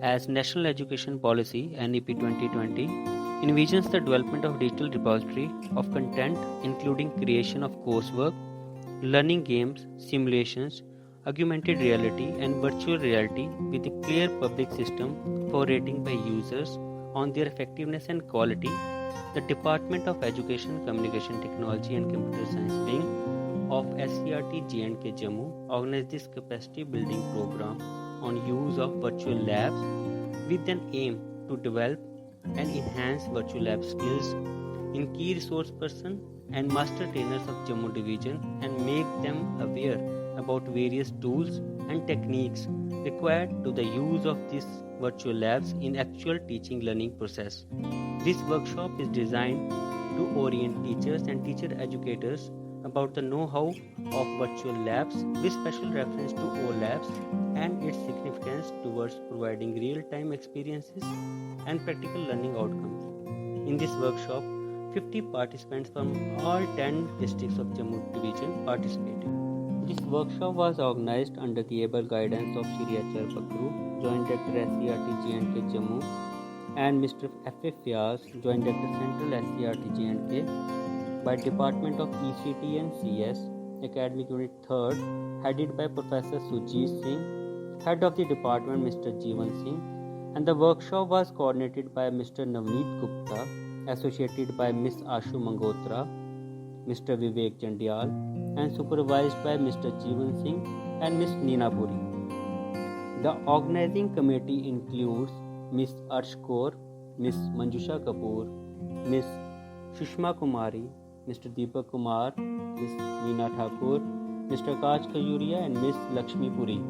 as National Education Policy (NEP 2020) envisions the development of digital repository of content, including creation of coursework, learning games, simulations, augmented reality, and virtual reality, with a clear public system for rating by users on their effectiveness and quality. The Department of Education, Communication Technology and Computer Science Wing of SCRT J&K Jammu organized this capacity building program on use of virtual labs with an aim to develop and enhance virtual lab skills in key resource person and master trainers of Jammu division and make them aware about various tools and techniques required to the use of these virtual labs in actual teaching learning process. This workshop is designed to orient teachers and teacher educators about the know-how of virtual labs with special reference to OLabs and its significance towards providing real-time experiences and practical learning outcomes. In this workshop, 50 participants from all 10 districts of Jammu division participated. This workshop was organized under the able guidance of Shri H.R. Bakru, Joint Director SCRT J&K Jammu, and Mr. F.A. Fyaz, Joint Director Central SCRT J&K, by Department of ECT and CS, Academic Unit 3rd, headed by Professor Sujit Singh, Head of the Department Mr. Jeevan Singh, and the workshop was coordinated by Mr. Navneet Gupta, associated by Ms. Ashu Mangotra, Mr. Vivek Chandial, and supervised by Mr. Jeevan Singh and Ms. Neena Puri. The organizing committee includes Ms. Arsh Kaur, Ms. Manjusha Kapoor, Ms. Shushma Kumari, Mr. Deepak Kumar, Ms. Meena Thakur, Mr. Akash Khajuria, and Ms. Lakshmi Puri.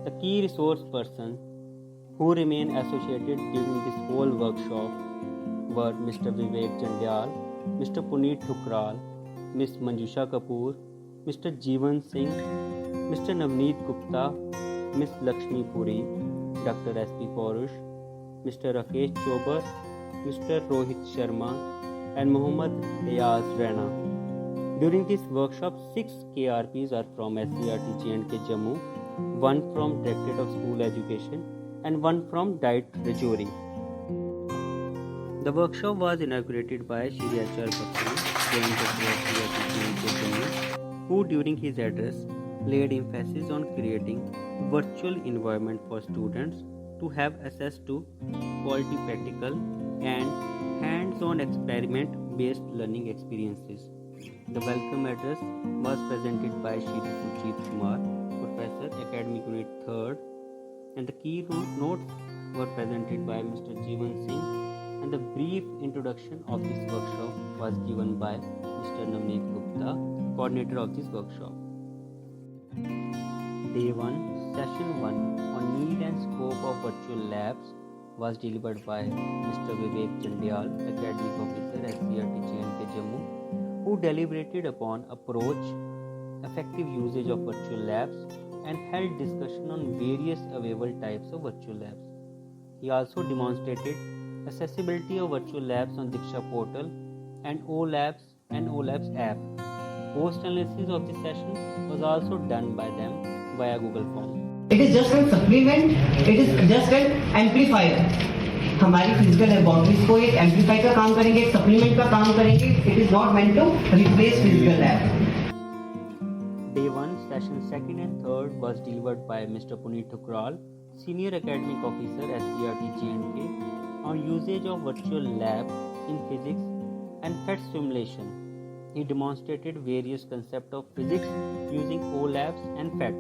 The key resource persons who remain associated during this whole workshop were Mr. Vivek Chandial, Mr. Puneet Thukral, Ms. Manjusha Kapoor, Mr. Jeevan Singh, Mr. Navneet Gupta, Ms. Lakshmi Puri, Dr. S.P. Paurush, Mr. Rakesh Chobar, Mr. Rohit Sharma, and Muhammad Riaz Raina. During this workshop, 6 KRPs are from SCRT J&K Jammu, 1 from Directorate of School Education, and 1 from Diet Rajouri. The workshop was inaugurated by Shri H.R. Bakri, Joint Director SCRT J&K Jammu, who during his address laid emphasis on creating virtual environment for students to have access to quality practical and hands-on experiment-based learning experiences. The welcome address was presented by Shri Sujit Kumar, Professor, Academic Unit 3rd, and the key notes were presented by Mr. Jeevan Singh, and the brief introduction of this workshop was given by Mr. Navneet Gupta, coordinator of this workshop. Day 1, Session 1 on Need and Scope of Virtual Labs was delivered by Mr. Vivek Chandial, Academic Officer SCRT J&K Jammu, who deliberated upon approach, effective usage of virtual labs, and held discussion on various available types of virtual labs. He also demonstrated accessibility of virtual labs on Diksha portal and OLabs and OLabs app. Post analysis of this session was also done by them via Google Form. It is just a supplement, it is just an amplifier. हमारी physical laboratories को एक amplify का काम करेंगे, एक supplement का काम करेंगे. It is not meant to replace physical lab. Day 1, Session 2nd and 3rd was delivered by Mr. Puneet Thukral, Senior Academic Officer SCRT J&K, on usage of virtual lab in physics and PhET simulation. He demonstrated various concepts of physics using OLabs and PhET.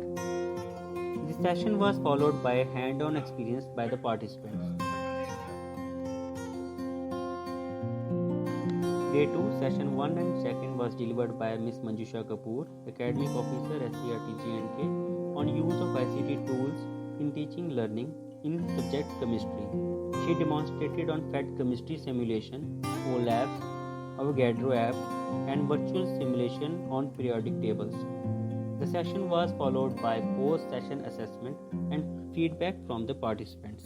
The session was followed by a hand-on experience by the participants. Day 2, Session 1 and 2nd was delivered by Ms. Manjusha Kapoor, Academic Officer SCRT J&K, on use of ICT tools in teaching learning in subject chemistry. She demonstrated on PhET chemistry simulation, OLabs, Avogadro app, and virtual simulation on periodic tables. The session was followed by post-session assessment and feedback from the participants.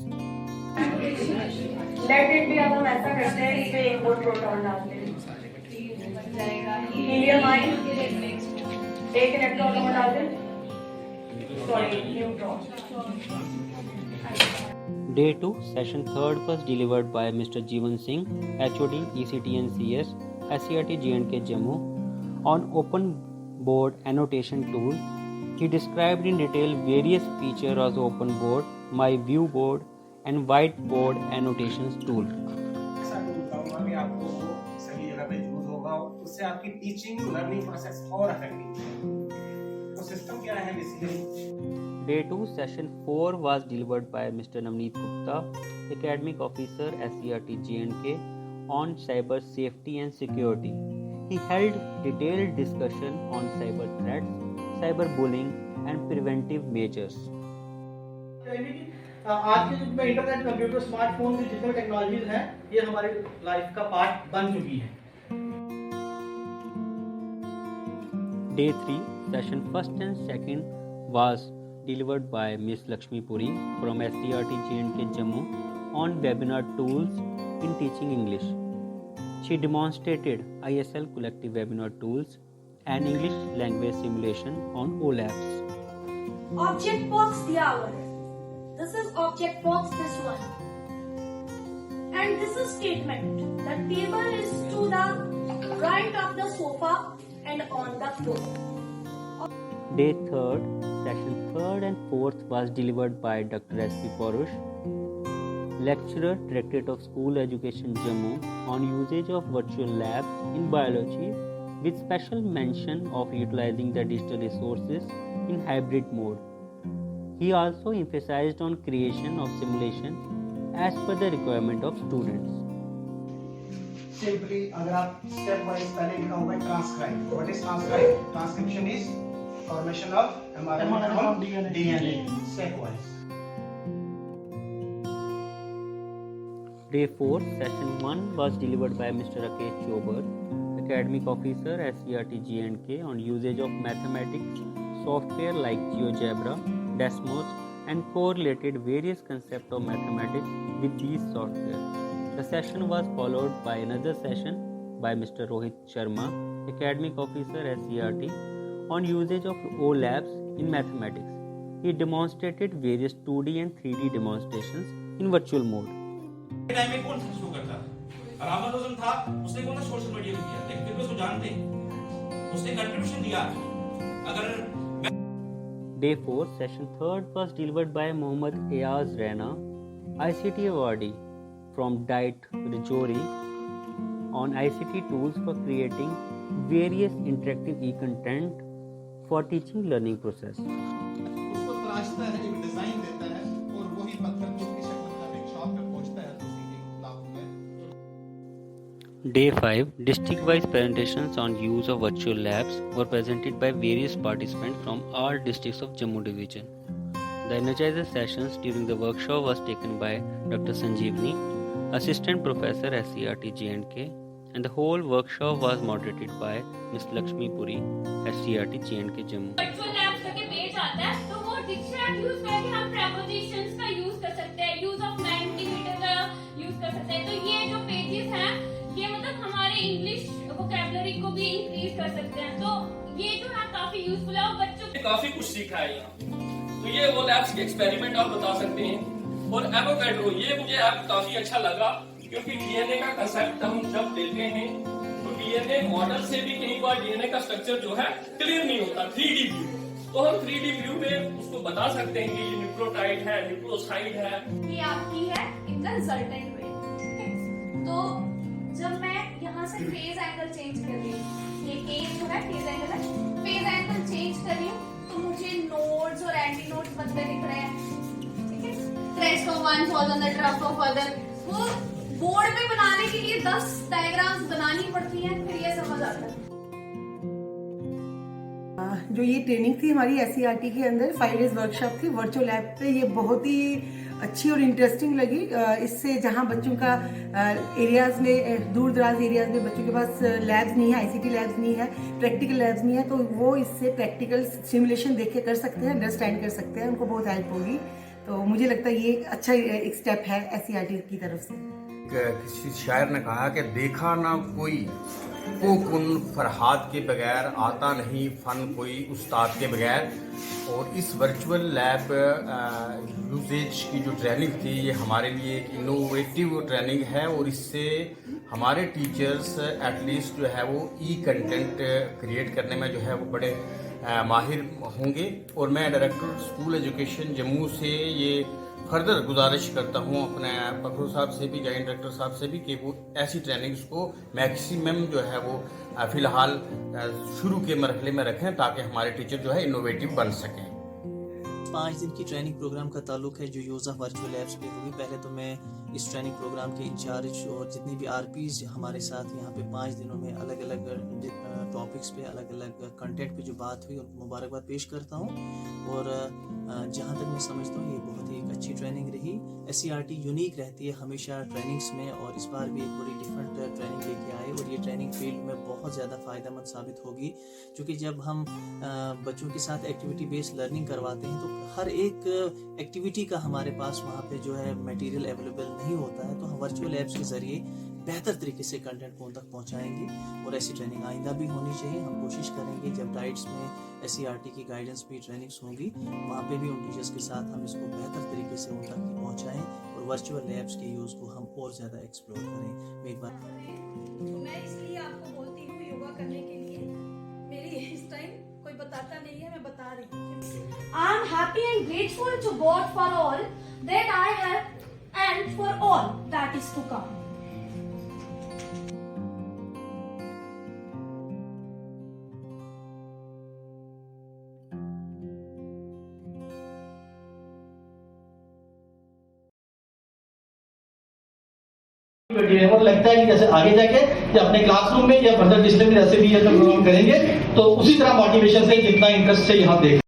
Let it be, अब हम ऐसा करते हैं, इसमें एक और proton डालते हैं, हीलियम आयन, एक इलेक्ट्रॉन और डाल दें, Sorry, new draw. Day 2, session 3rd was delivered by Mr. Jeevan Singh, HOD, ECTNCS, SCRT J&K Jammu, on open board annotation tool. He described in detail various features of open board, my view board, and whiteboard annotations tool. ऐसा tool कहूँगा कि आपको वो सभी जगह पे use होगा, उससे आपकी टीचिंग लर्निंग प्रोसेस और इफेक्टिव। तो सिस्टम क्या है basically? Day 2, session 4 was delivered by Mr. Navneet Gupta, Academic Officer, SCRT J&K, on cyber safety and security. He held detailed discussion on cyber threats, cyberbullying, and preventive measures. आज के युग में internet, computer, smartphone की जितनी technologies हैं, ये हमारे life का पार्ट बन चुकी है। Day 3, session 1st and 2nd was delivered by Ms. Lakshmi Puri from SCRT J&K Jammu on webinar tools in teaching English. She demonstrated ISL collective webinar tools and English language simulation on OLabs. Object box दिया हुआ है. This is object box, this one. And this is statement. The table is to the right of the sofa and on the floor. Day 3rd, session 3rd and 4th was delivered by Dr. S.P. Porush, Lecturer, Directorate of School Education Jammu, on usage of virtual labs in biology with special mention of utilizing the digital resources in hybrid mode. He also emphasized on creation of simulation as per the requirement of students. Simply अगर आप step wise पहले लिखा होगा transcribe. What is transcribe? Transcription is formation of mRNA from DNA. Step wise. Day 4, session 1 was delivered by Mr. Rakesh Chobar, Academic Officer, SCRT J&K, on usage of mathematics software like GeoGebra, Desmos, and correlated various concepts of mathematics with these software. The session was followed by another session by Mr. Rohit Sharma, Academic Officer, SCRT, on usage of OLabs in mathematics. He demonstrated various 2D and 3D demonstrations in virtual mode. Time में कौन शुरू करता था? रामानुजन था, उसने कौन सा social media पे किया? लेकिन फिर भी उसको जानते हैं, उसने कंट्रीब्यूशन दिया। अगर Day 4, session 3rd was delivered by Mohammad Ayaz Raina, ICT awardee from Diet Rajouri, on ICT tools for creating various interactive e-content for teaching learning process. उसको तराशता है, एक डिजाइन देता है और वही पत्थर को उसकी शक्ल में एक शॉप में पहुंचता है तो उसी के लाभ में। Day 5, district-wise presentations on use of virtual labs were presented by various participants from all districts of Jammu Division. The energizer sessions during the workshop was taken by Dr. Sanjeevani, Assistant Professor SCRT J&K, and the whole workshop was moderated by Ms. Lakshmi Puri, SCRT J&K Jammu. Virtual labs करके page आता है, तो वो dictionary use करके हम prepositions का use कर सकते हैं, यूज ऑफ मैंटीमीटर का यूज कर सकते हैं। तो ये जो पेजेस हैं, ये मतलब हमारे इंग्लिश वोकैबुलरी को भी इंक्रीज कर सकते हैं। तो ये जो है काफी यूजफुल है और बच्चों को काफी कुछ सीखा है यहाँ। तो ये वो लैब्स के एक्सपेरिमेंट आप बता सकते हैं। और एवोकैड्रो, ये मुझे ऐप काफी अच्छा लगा क्योंकि डीएनए का कंसेप्ट हम जब लेते हैं तो डीएनए मॉडल से भी कई बार डीएनए का स्ट्रक्चर जो है क्लियर नहीं होता 3D व्यू। तो हम 3D व्यू में उसको बता सकते हैं कि ये न्यूक्लियोटाइड है, न्यूक्लियोसाइड है। ये आपकी है इन द रिजल्टेंट वे। तो जब मैं यहाँ से फेज एंगल चेंज कर रही हूँ, ये एज जो है फेज एंगल है, फेज एंगल चेंज कर रही हूँ तो मुझे नोड्स और एंटी नोड्स बदले दिख रहे हैं। ठीक है, crest of one fall on the trough of other. वो बोर्ड में बनाने के लिए 10 डायग्राम्स बनानी पड़ती हैं, फिर ये समझ आता है। जो ये ट्रेनिंग थी हमारी SCRT के अंदर 5 डेज वर्कशॉप थी वर्चुअल लैब पे, ये बहुत ही अच्छी और इंटरेस्टिंग लगी। इससे जहाँ बच्चों का एरियाज़ में, दूर दराज एरियाज़ में बच्चों के पास लैब्स नहीं है, ICT लैब्स नहीं है, प्रैक्टिकल लैब्स नहीं है, तो वो इससे प्रैक्टिकल सिमुलेशन देख के कर सकते हैं, अंडरस्टैंड कर सकते हैं, उनको बहुत हेल्प होगी। तो मुझे लगता है ये अच्छा एक स्टेप है SCRT की तरफ से। किसी शायर ने कहा कि देखा ना कोई को कुन फरहाद के बगैर, आता नहीं फन कोई उस्ताद के बगैर। और इस वर्चुअल लैब यूजेज की जो ट्रेनिंग थी ये हमारे लिए एक इनोवेटिव ट्रेनिंग है और इससे हमारे टीचर्स एटलीस्ट जो है वो कंटेंट क्रिएट करने में जो है वो बड़े माहिर होंगे। और मैं डायरेक्टर स्कूल एजुकेशन जम्मू से ये फर्दर गुजारिश करता हूँ अपने पखरू साहब से भी, जॉइंट डायरेक्टर साहब से भी, कि वो ऐसी ट्रेनिंग्स को मैक्सिमम जो है वो फ़िलहाल शुरू के मरहले में रखें ताकि हमारे टीचर जो है इनोवेटिव बन सकें। 5 दिन की ट्रेनिंग प्रोग्राम का ताल्लुक है जो यूज़ ऑफ वर्चुअल लैब्स पे हुई। पहले तो मैं इस ट्रेनिंग प्रोग्राम के इंचार्ज और जितनी भी आरपीज हमारे साथ यहाँ पे 5 दिनों में अलग अलग टॉपिक्स पे अलग अलग कंटेंट पे जो बात हुई उनको मुबारकबाद पेश करता हूँ। और जहाँ तक मैं समझता हूँ ये बहुत ही एक अच्छी ट्रेनिंग रही। SCRT यूनिक रहती है हमेशा ट्रेनिंग्स में और इस बार भी एक बड़ी डिफरेंट ट्रेनिंग लेके आए और ये ट्रेनिंग फील्ड में बहुत ज़्यादा फ़ायदेमंद साबित होगी, क्योंकि जब हम बच्चों के साथ एक्टिविटी बेस्ड लर्निंग करवाते हैं तो हर एक एक्टिविटी का हमारे पास वहाँ पे जो है मटेरियल अवेलेबल नहीं होता है, तो हम वर्चुअल ऐप्स के ज़रिए बेहतर तरीके से कंटेंट उन तक पहुँचाएंगे और ऐसी ट्रेनिंग आइंदा भी होनी चाहिए। हम कोशिश करेंगे जब डाइट्स में SCRT की गाइडेंस भी ट्रेनिंग्स होंगी वहाँ पे भी उन टीचर्स के साथ हम इसको बेहतर तरीके से उन तक पहुँचाएँ और वर्चुअल लैब्स के यूज़ को हम और ज़्यादा एक्सप्लोर करें। मैं एक बार मैं इसलिए आपको बोलती हूँ योगा करने के लिए, मेरी इस टाइम कोई बताता नहीं है, मैं बता रही हूँ। I am happy and grateful to God for all that I have and for all that is to come. और लगता है कि जैसे आगे जाके या अपने क्लासरूम में या फर्दर डिस्प्ले में जैसे भी ये प्रोग्राम करेंगे तो उसी तरह मोटिवेशन से जितना इंटरेस्ट से यहाँ देख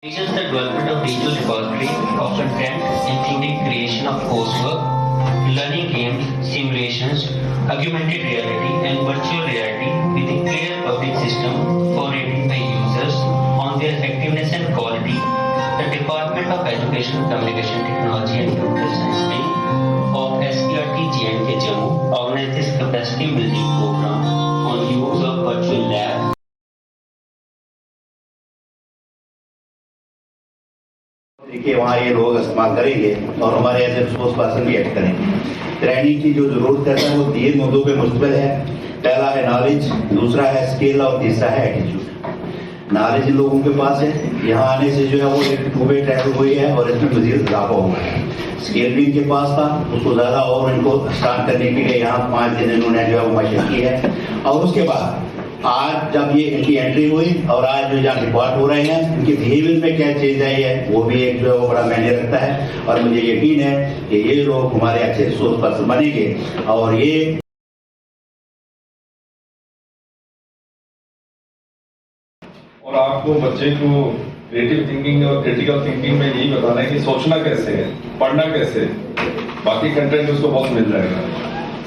Envisions the development of digital repository of content, including creation of coursework, learning games, simulations, augmented reality, and virtual reality with a clear public system for rating by users on their effectiveness and quality. The Department of Education, Communication Technology and Computer Science Wing of SCRT J&K Jammu organized this capacity building program on use of virtual labs. देखिए वहाँ ये लोग इस्तेमाल करेंगे और हमारे as a resource person भी act करेंगे। ट्रेनिंग की जो जरूरत है वो 3 मुद्दों पे मुश्तमिल है। पहला है नॉलेज, दूसरा है स्किल और तीसरा है एटीट्यूड। नॉलेज लोगों के पास है, यहाँ आने से जो है वो एक 2-वे ट्रैवल हुई है और इसमें मजीद इजाफा हुआ है। स्किल भी इनके पास था, उसको ज्यादा और इनको स्टार्ट करने के लिए यहाँ 5 दिन इन्होंने जो है वो मशक की है। और उसके बाद आज जब ये इनकी एंट्री हुई और आज जो यहाँ रिपोर्ट हो रहे हैं इनके बिहेवियर में क्या चेंज आई है वो भी एक जो है वो बड़ा मायने रखता है। और मुझे यकीन है कि ये लोग हमारे अच्छे रिसोर्स पर्सन बनेंगे और ये और आपको बच्चे को क्रिएटिव थिंकिंग और क्रिटिकल थिंकिंग में यही बताना है कि सोचना कैसे है, पढ़ना कैसे, बाकी कंटेंट उसको बहुत मिल जाएगा,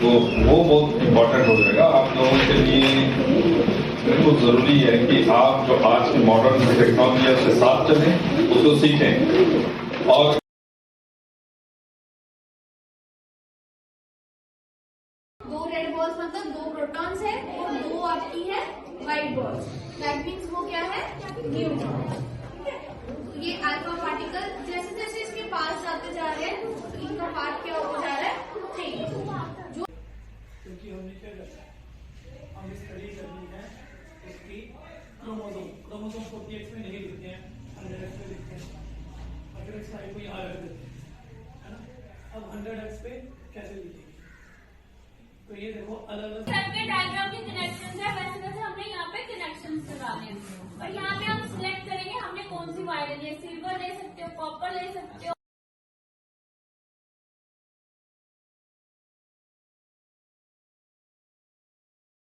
तो वो बहुत इम्पोर्टेंट हो जाएगा आप लोगों के लिए। बिल्कुल जरूरी है कि आप जो आज की मॉडर्न टेक्नोलॉजी है उसके साथ चलें, उसको सीखें। और दो रेड बॉल्स मतलब 2 प्रोटॉन्स है और 2 आपकी है व्हाइट बॉल्स। दैट मीन्स वो क्या है, न्यूट्रॉन। ये अल्फा पार्टिकल जैसे जैसे इसके पास जाते जा रहे हैं तो इनका पार्ट क्या हो जा रहा है, चेंज। क्योंकि हमने क्या करना है, हमें स्टडी करनी है इसकी क्रोमोसोम 40x में नहीं लिखते हैं, 100x पे लिखते हैं। 100x को यहाँ रख देते हैं, है ना। अब 100x पे कैसे लिखेंगे, तो ये देखो अलग अलग सबके डायग्राम के कनेक्शंस है, वैसे वैसे हमने यहाँ पे कनेक्शंस लगाने हैं और यहाँ पे हम सिलेक्ट करेंगे हमने कौन सी वायर है। सिल्वर ले सकते हो,